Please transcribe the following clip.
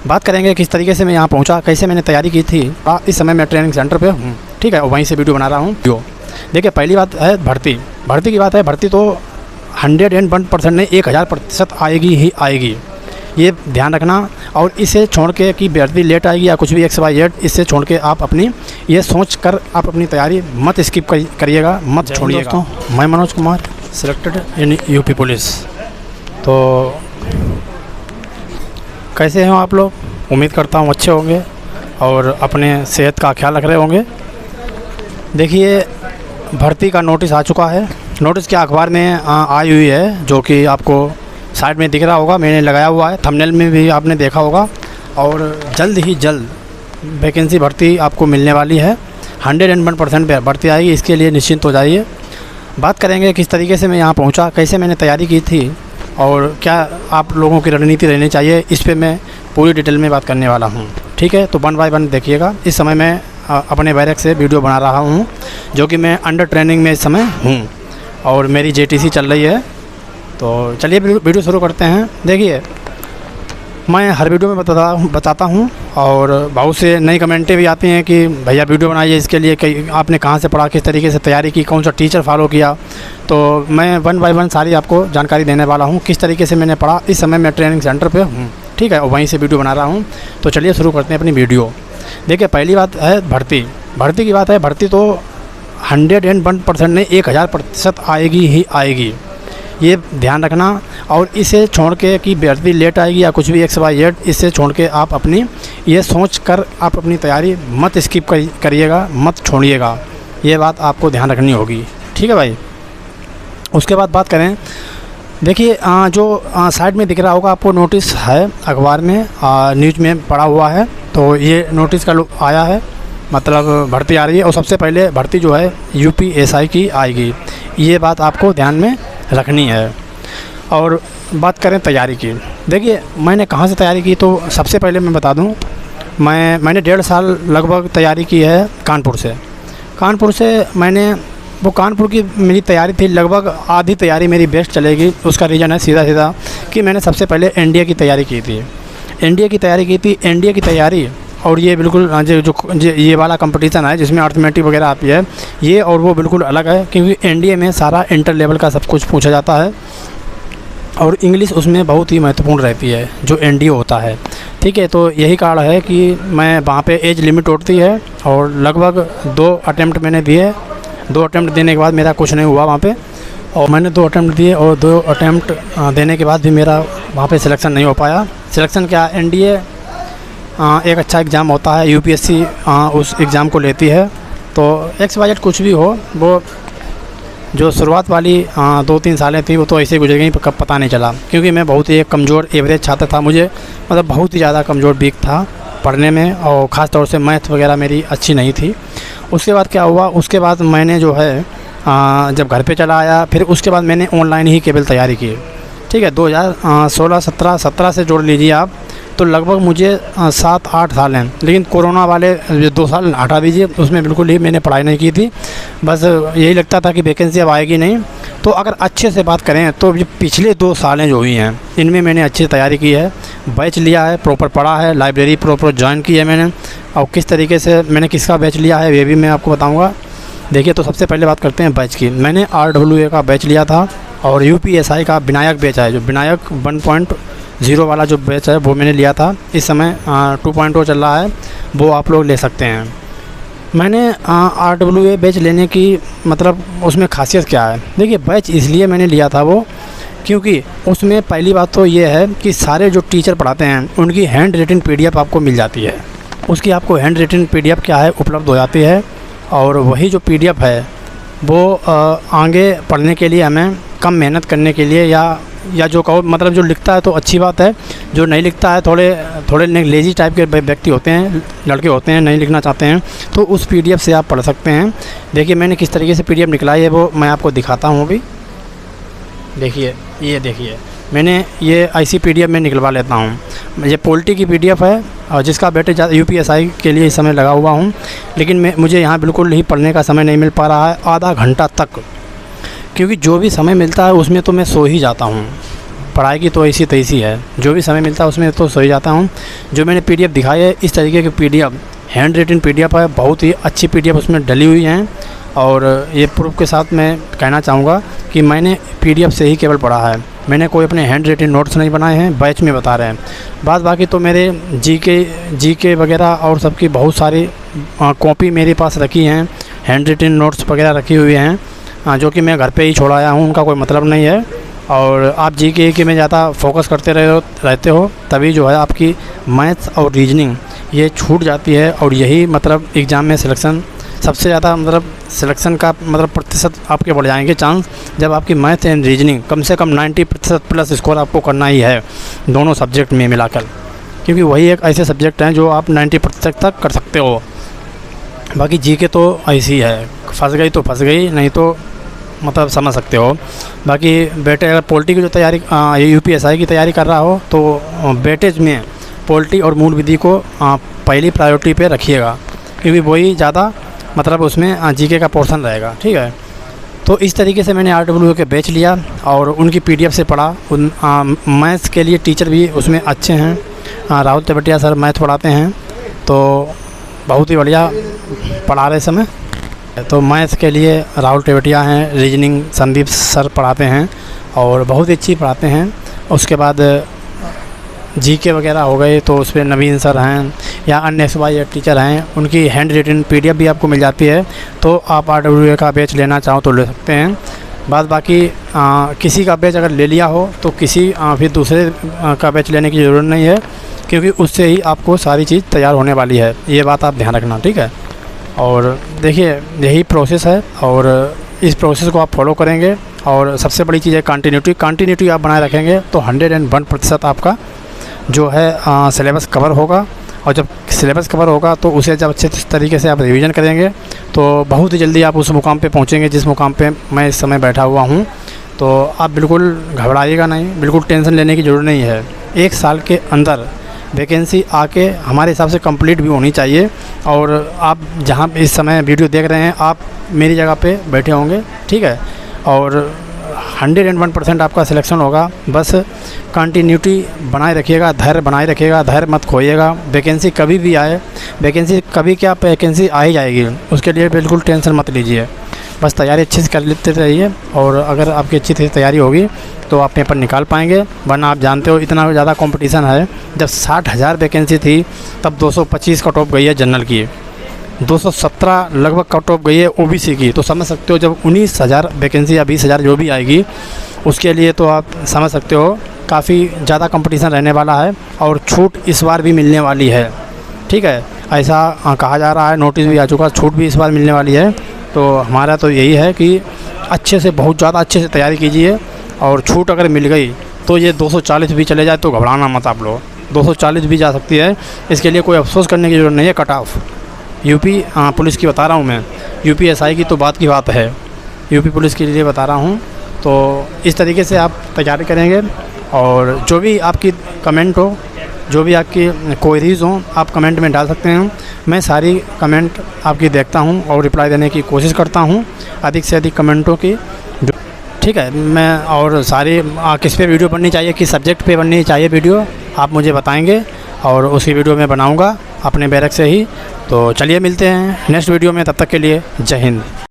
बात करेंगे किस तरीके से मैं यहाँ पहुँचा, कैसे मैंने तैयारी की थी। इस समय मैं ट्रेनिंग सेंटर पे हूँ, ठीक है, और वहीं से वीडियो बना रहा हूँ। देखिए, पहली बात है भर्ती की बात है। भर्ती तो 101% नहीं, 1000% आएगी ही आएगी, ये ध्यान रखना। और इसे छोड़ के कि भर्ती लेट आएगी या कुछ भी XYZ, इससे छोड़ के आप अपनी ये सोच कर आप अपनी तैयारी मत स्किप करिएगा, मत छोड़िएगा। दोस्तों, मैं Manoj Kumar, selected in UP police. तो कैसे हो आप लोग? उम्मीद करता हूँ अच्छे होंगे और अपने सेहत का ख्याल रख रहे होंगे। देखिए, भर्ती का नोटिस आ चुका है। नोटिस क्या अखबार में आई हुई है, जो कि आपको साइड में दिख रहा होगा, मैंने लगाया हुआ है, थंबनेल में भी आपने देखा होगा। और जल्द ही जल्द वैकेंसी भर्ती आपको मिलने वाली है। 101% भर्ती आएगी, इसके लिए निश्चिंत हो जाइए। बात करेंगे किस तरीके से मैं यहाँ पहुँचा, कैसे मैंने तैयारी की थी और क्या आप लोगों की रणनीति रहनी चाहिए, इस पर मैं पूरी डिटेल में बात करने वाला हूँ, ठीक है। तो 1 बाय 1 देखिएगा। इस समय मैं अपने बैरक से वीडियो बना रहा हूँ, जो कि मैं अंडर ट्रेनिंग में इस समय हूँ और मेरी JTC चल रही है। तो चलिए वीडियो शुरू करते हैं। देखिए, मैं हर वीडियो में बताता हूँ और बहुत से नई कमेंटें भी आती हैं कि भैया वीडियो बनाइए इसके लिए, कि आपने कहाँ से पढ़ा, किस तरीके से तैयारी की, कौन सा टीचर फॉलो किया। तो मैं 1 बाय 1 सारी आपको जानकारी देने वाला हूँ, किस तरीके से मैंने पढ़ा। इस समय मैं ट्रेनिंग सेंटर पे हूँ, ठीक है, और वहीं से वीडियो बना रहा हूँ। तो चलिए शुरू करते हैं अपनी वीडियो। देखिए, पहली बात है भर्ती की बात है। भर्ती तो 101% नहीं, 1000% आएगी ही आएगी, ये ध्यान रखना। और इसे छोड़ के कि भर्ती लेट आएगी या कुछ भी XYZ, इससे छोड़ के आप अपनी ये सोच कर आप अपनी तैयारी मत स्किप करिएगा, मत छोड़िएगा, ये बात आपको ध्यान रखनी होगी, ठीक है भाई। उसके बाद बात करें, देखिए, जो साइड में दिख रहा होगा आपको, नोटिस है अखबार में, न्यूज़ में पड़ा हुआ है। तो ये नोटिस का आया है, मतलब भर्ती आ रही है। और सबसे पहले भर्ती जो है UPSI की आएगी, ये बात आपको ध्यान में रखनी है। और बात करें तैयारी की, देखिए मैंने कहाँ से तैयारी की, तो सबसे पहले मैं बता दूं, मैंने 1.5 साल लगभग तैयारी की है कानपुर से। मैंने वो कानपुर की मेरी तैयारी थी, लगभग आधी तैयारी मेरी बेस्ट चलेगी। उसका रीज़न है सीधा कि मैंने सबसे पहले NDA की तैयारी की थी। NDA की तैयारी और ये बिल्कुल जो ये वाला कंपटीशन है जिसमें अर्थमेटिक वगैरह आती है, ये और वो बिल्कुल अलग है, क्योंकि NDA में सारा इंटर लेवल का सब कुछ पूछा जाता है और इंग्लिश उसमें बहुत ही महत्वपूर्ण रहती है, जो NDA होता है, ठीक है। तो यही कारण है कि मैं वहाँ पे एज लिमिट होती है और लगभग 2 अटैम्प्ट मैंने दिए। 2 अटैम्प्ट देने के बाद मेरा कुछ नहीं हुआ वहाँ पे, और मैंने 2 अटैम्प्ट दिए और 2 अटैम्प्ट देने के बाद भी मेरा वहाँ पे सिलेक्शन नहीं हो पाया। सिलेक्शन क्या, NDA एक अच्छा एग्ज़ाम होता है, UPSC उस एग्ज़ाम को लेती है। तो XYZ कुछ भी हो, वो जो शुरुआत वाली 2-3 सालें थी वो तो ऐसे गुजर गई, कब पता नहीं चला, क्योंकि मैं बहुत ही एक कमज़ोर एवरेज छात्र था। मुझे मतलब बहुत ही ज़्यादा कमज़ोर वीक था पढ़ने में, और ख़ास तौर से मैथ वगैरह मेरी अच्छी नहीं थी। उसके बाद क्या हुआ, उसके बाद मैंने जो है जब घर पे चला आया, फिर उसके बाद मैंने ऑनलाइन ही केवल तैयारी की, ठीक है। 2016-17 से जोड़ लीजिए आप, तो लगभग मुझे 7-8 साल हैं। लेकिन कोरोना वाले 2 साल हटा दीजिए, उसमें बिल्कुल ही मैंने पढ़ाई नहीं की थी। बस यही लगता था कि वैकेंसी अब आएगी नहीं। तो अगर अच्छे से बात करें तो ये पिछले 2 सालें जो हुई हैं, इनमें मैंने अच्छी तैयारी की है, बैच लिया है, प्रॉपर पढ़ा है, लाइब्रेरी प्रॉपर ज्वाइन की है मैंने। और किस तरीके से मैंने किसका बैच लिया है ये भी मैं आपको बताऊँगा। देखिए, तो सबसे पहले बात करते हैं बैच की। मैंने RWA का बैच लिया था और UPSI का विनायक बैच है, जो विनायक 1.0 वाला जो बैच है वो मैंने लिया था। इस समय 2.0 चल रहा है, वो आप लोग ले सकते हैं। मैंने RWA बैच लेने की मतलब उसमें खासियत क्या है, देखिए बैच इसलिए मैंने लिया था वो, क्योंकि उसमें पहली बात तो ये है कि सारे जो टीचर पढ़ाते हैं उनकी हैंड रिटन PDF आपको मिल जाती है। उसकी आपको हैंड रिटन PDF क्या है उपलब्ध हो जाती है, और वही जो PDF है वो आगे पढ़ने के लिए हमें कम मेहनत करने के लिए या जो कहो, मतलब जो लिखता है तो अच्छी बात है, जो नहीं लिखता है थोड़े लेजी टाइप के व्यक्ति होते हैं, लड़के होते हैं, नहीं लिखना चाहते हैं, तो उस PDF से आप पढ़ सकते हैं। देखिए मैंने किस तरीके से PDF निकलाई है वो मैं आपको दिखाता हूँ अभी। देखिए, ये देखिए मैंने ये ऐसी PDF में निकलवा लेता हूँ। ये पॉलिटी की PDF है और जिसका बैठे UPSI के लिए इस समय लगा हुआ हूँ, लेकिन मुझे यहाँ बिल्कुल ही पढ़ने का समय नहीं मिल पा रहा है, आधा घंटा तक, क्योंकि जो भी समय मिलता है उसमें तो मैं सो ही जाता हूँ। पढ़ाई की तो ऐसी तैसी है, जो भी समय मिलता है उसमें तो सो ही जाता हूँ। जो मैंने PDF दिखाई है, इस तरीके की PDF हैंड रिटन PDF है, बहुत ही अच्छी PDF उसमें डली हुई हैं। और ये प्रूफ के साथ मैं कहना चाहूँगा कि मैंने PDF से ही केवल पढ़ा है, मैंने कोई अपने हैंड रिटन नोट्स नहीं बनाए हैं, बैच में बता रहे हैं। बाकी तो मेरे GK वगैरह और सबकी बहुत सारी कॉपी मेरे पास रखी हैं, हैंड रिटन नोट्स वगैरह रखी हुई हैं, जो कि मैं घर पे ही छोड़ आया हूँ, उनका कोई मतलब नहीं है। और आप GK में ज़्यादा फोकस करते रहते हो तभी जो है आपकी मैथ्स और रीजनिंग ये छूट जाती है। और यही मतलब एग्ज़ाम में सिलेक्शन सबसे ज़्यादा मतलब सिलेक्शन का मतलब प्रतिशत आपके बढ़ जाएंगे चांस, जब आपकी मैथ एंड रीजनिंग कम से कम 90% प्लस स्कोर आपको करना ही है दोनों सब्जेक्ट में मिलाकर, क्योंकि वही एक ऐसे सब्जेक्ट हैं जो आप 90% तक कर सकते हो। बाकी GK तो ऐसी है, फंस गई तो फंस गई, नहीं तो मतलब समझ सकते हो। बाकी बेटे अगर पॉलिटी की जो तैयारी UPSI की तैयारी कर रहा हो तो बेटेज में पॉलिटी और मूल विधि को पहली प्रायोरिटी पे रखिएगा, क्योंकि वही ज़्यादा मतलब उसमें GK का पोर्शन रहेगा, ठीक है। तो इस तरीके से मैंने RWA के बैच लिया और उनकी PDF से पढ़ा। उन मैथ्स के लिए टीचर भी उसमें अच्छे हैं, राहुल तेवतिया सर मैथ पढ़ाते हैं, तो बहुत ही बढ़िया पढ़ा रहे समय। तो मैथ्स के लिए राहुल तेवतिया हैं, रीजनिंग संदीप सर पढ़ाते हैं और बहुत ही अच्छी पढ़ाते हैं। उसके बाद GK वगैरह हो गए तो उस पर नवीन सर हैं या अन्य XY टीचर हैं, उनकी हैंड रिटन PDF भी आपको मिल जाती है। तो आप RWA का बैच लेना चाहो तो ले सकते हैं। बाकी किसी का बैच अगर ले लिया हो तो किसी फिर दूसरे का बैच लेने की ज़रूरत नहीं है, क्योंकि उससे ही आपको सारी चीज़ तैयार होने वाली है, ये बात आप ध्यान रखना, ठीक है। और देखिए यही प्रोसेस है और इस प्रोसेस को आप फॉलो करेंगे और सबसे बड़ी चीज़ है कंटिन्यूटी आप बनाए रखेंगे तो 101% आपका जो है सिलेबस कवर होगा। और जब सिलेबस कवर होगा तो उसे जब अच्छे तरीके से आप रिवीजन करेंगे तो बहुत ही जल्दी आप उस मुकाम पे पहुंचेंगे जिस मुकाम पे मैं इस समय बैठा हुआ हूं। तो आप बिल्कुल घबराइएगा नहीं, बिल्कुल टेंशन लेने की ज़रूरत नहीं है। 1 साल के अंदर वैकेंसी आके हमारे हिसाब से कंप्लीट भी होनी चाहिए। और आप जहाँ इस समय वीडियो देख रहे हैं आप मेरी जगह पे बैठे होंगे, ठीक है। और 101% आपका सिलेक्शन होगा। बस कंटिन्यूटी बनाए रखिएगा, धैर्य बनाए रखिएगा, धैर्य मत खोइएगा। वैकेंसी कभी भी आए, वैकेंसी आ ही जाएगी, उसके लिए बिल्कुल टेंशन मत लीजिए। बस तैयारी अच्छे से कर लेते रहिए और अगर आपकी अच्छी से तैयारी होगी तो आप पेपर निकाल पाएंगे। वरना आप जानते हो इतना ज़्यादा कंपटीशन है। जब 60,000 वैकेंसी थी तब 225 कट ऑफ गई है जनरल की, 217 लगभग कट ऑफ गई है OBC की। तो समझ सकते हो जब 19,000 वैकेंसी या 20,000 जो भी आएगी उसके लिए तो आप समझ सकते हो काफ़ी ज़्यादा कंपटीशन रहने वाला है। और छूट इस बार भी मिलने वाली है, ठीक है। ऐसा कहा जा रहा है, नोटिस भी आ चुका, छूट भी इस बार मिलने वाली है। तो हमारा तो यही है कि अच्छे से बहुत ज़्यादा अच्छे से तैयारी कीजिए। और छूट अगर मिल गई तो ये 240 भी चले जाए तो घबराना मत आप लोग, 240 भी जा सकती है, इसके लिए कोई अफसोस करने की ज़रूरत नहीं है। कट ऑफ यूपी पुलिस की बता रहा हूँ मैं, UPSI की तो बात की बात है, यूपी पुलिस के लिए बता रहा हूँ। तो इस तरीके से आप तैयारी करेंगे और जो भी आपकी कमेंट हो, जो भी आपकी क्वेरीज़ हों, आप कमेंट में डाल सकते हैं। मैं सारी कमेंट आपकी देखता हूं और रिप्लाई देने की कोशिश करता हूं, अधिक से अधिक कमेंटों की, ठीक है। मैं और सारी किस पे वीडियो बननी चाहिए, किस सब्जेक्ट पे बननी चाहिए वीडियो, आप मुझे बताएंगे और उसी वीडियो में बनाऊंगा अपने बैरक से ही। तो चलिए मिलते हैं नेक्स्ट वीडियो में, तब तक के लिए जय हिंद।